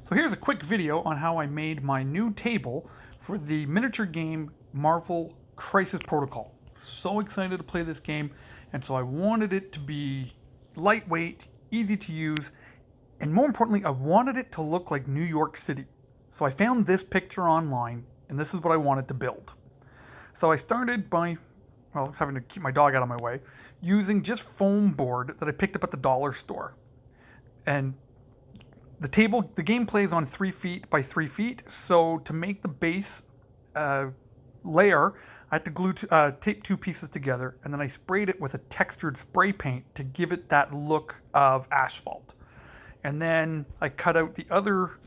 So here's a quick video on how I made my new table for the miniature game Marvel Crisis Protocol. So excited to play this game, and so I wanted it to be lightweight, easy to use, and more importantly, I wanted it to look like New York City. So I found this picture online, and this is what I wanted to build. So I started by, well, having to keep my dog out of my way, using just foam board that I picked up at the dollar store. And the game plays on 3 feet by 3 feet, so to make the base layer, I had to tape 2 pieces together, and then I sprayed it with a textured spray paint to give it that look of asphalt. And then I cut out the other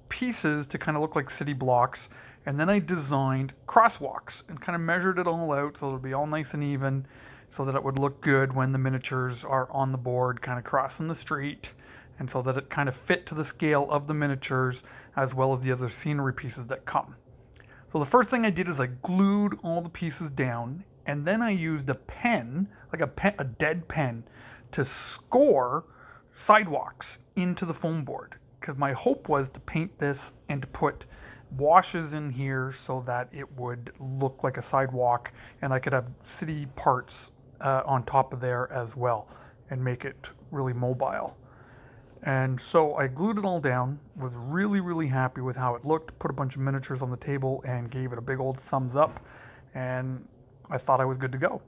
pieces to kind of look like city blocks, and then I designed crosswalks and kind of measured it all out so it would be all nice and even, so that it would look good when the miniatures are on the board kind of crossing the street, and so that it kind of fit to the scale of the miniatures as well as the other scenery pieces that come. So the first thing I did is I glued all the pieces down, and then I used a pen, like a dead pen, to score sidewalks into the foam board, because my hope was to paint this and to put washes in here so that it would look like a sidewalk, and I could have city parts on top of there as well and make it really mobile. And so I glued it all down, was really happy with how it looked, put a bunch of miniatures on the table and gave it a big old thumbs up, and I thought I was good to go.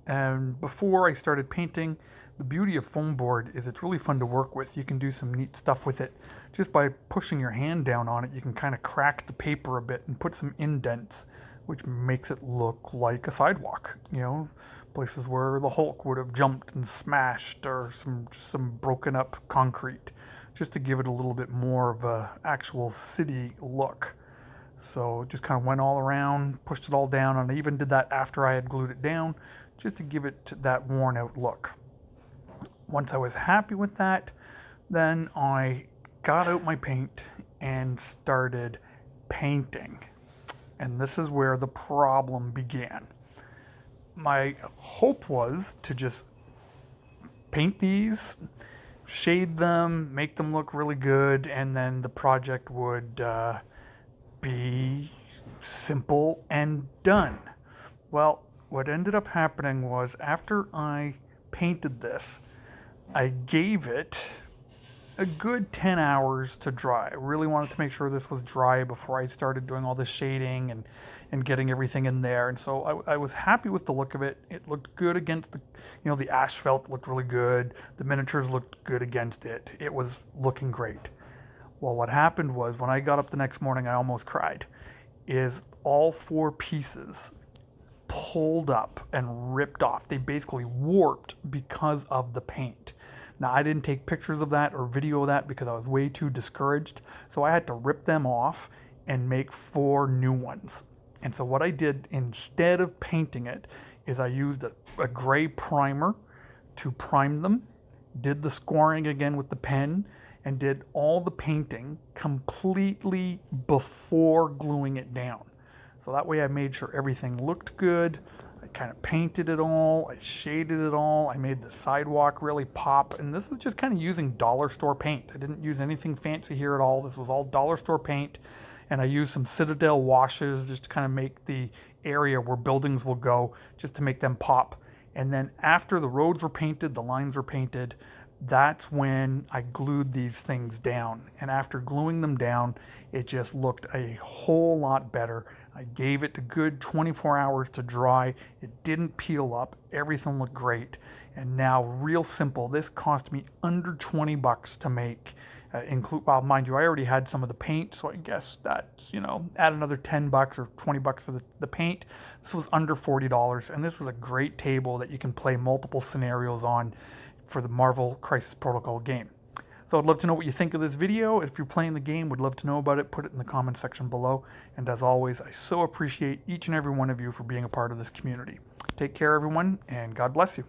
And before I started painting, the beauty of foam board is it's really fun to work with. You can do some neat stuff with it. Just by pushing your hand down on it, you can kind of crack the paper a bit and put some indents, which makes it look like a sidewalk, you know, places where the Hulk would have jumped and smashed, or some broken up concrete, just to give it a little bit more of a actual city look. So just kind of went all around, pushed it all down, and I even did that after I had glued it down, just to give it that worn out look. Once I was happy with that, then I got out my paint and started painting. And this is where the problem began. My hope was to just paint these, shade them, make them look really good, and then the project would be simple and done. Well, what ended up happening was, after I painted this, I gave it a good 10 hours to dry. I really wanted to make sure this was dry before I started doing all the shading and getting everything in there. And so I was happy with the look of it. It looked good against the asphalt looked really good. The miniatures looked good against it. It was looking great. Well, what happened was, when I got up the next morning, I almost cried, is all 4 pieces pulled up and ripped off. They basically warped because of the paint. Now, I didn't take pictures of that or video of that because I was way too discouraged, so I had to rip them off and make 4 new ones. And so what I did, instead of painting it, is I used a gray primer to prime them, did the scoring again with the pen, and did all the painting completely before gluing it down. So that way I made sure everything looked good. I kind of painted it all, I shaded it all, I made the sidewalk really pop, and this is just kind of using dollar store paint. I didn't use anything fancy here at all. This was all dollar store paint, and I used some Citadel washes just to kind of make the area where buildings will go, just to make them pop. And then after the roads were painted, the lines were painted, that's when I glued these things down. And after gluing them down, it just looked a whole lot better. I gave it a good 24 hours to dry. It didn't peel up. Everything looked great. And now, real simple, this cost me under 20 bucks to make. Well, mind you, I already had some of the paint, so I guess that's, add another 10 bucks or 20 bucks for the paint. This was under $40, and this is a great table that you can play multiple scenarios on for the Marvel Crisis Protocol game. So I'd love to know what you think of this video. If you're playing the game, would love to know about it. Put it in the comment section below. And as always, I so appreciate each and every one of you for being a part of this community. Take care, everyone, and God bless you.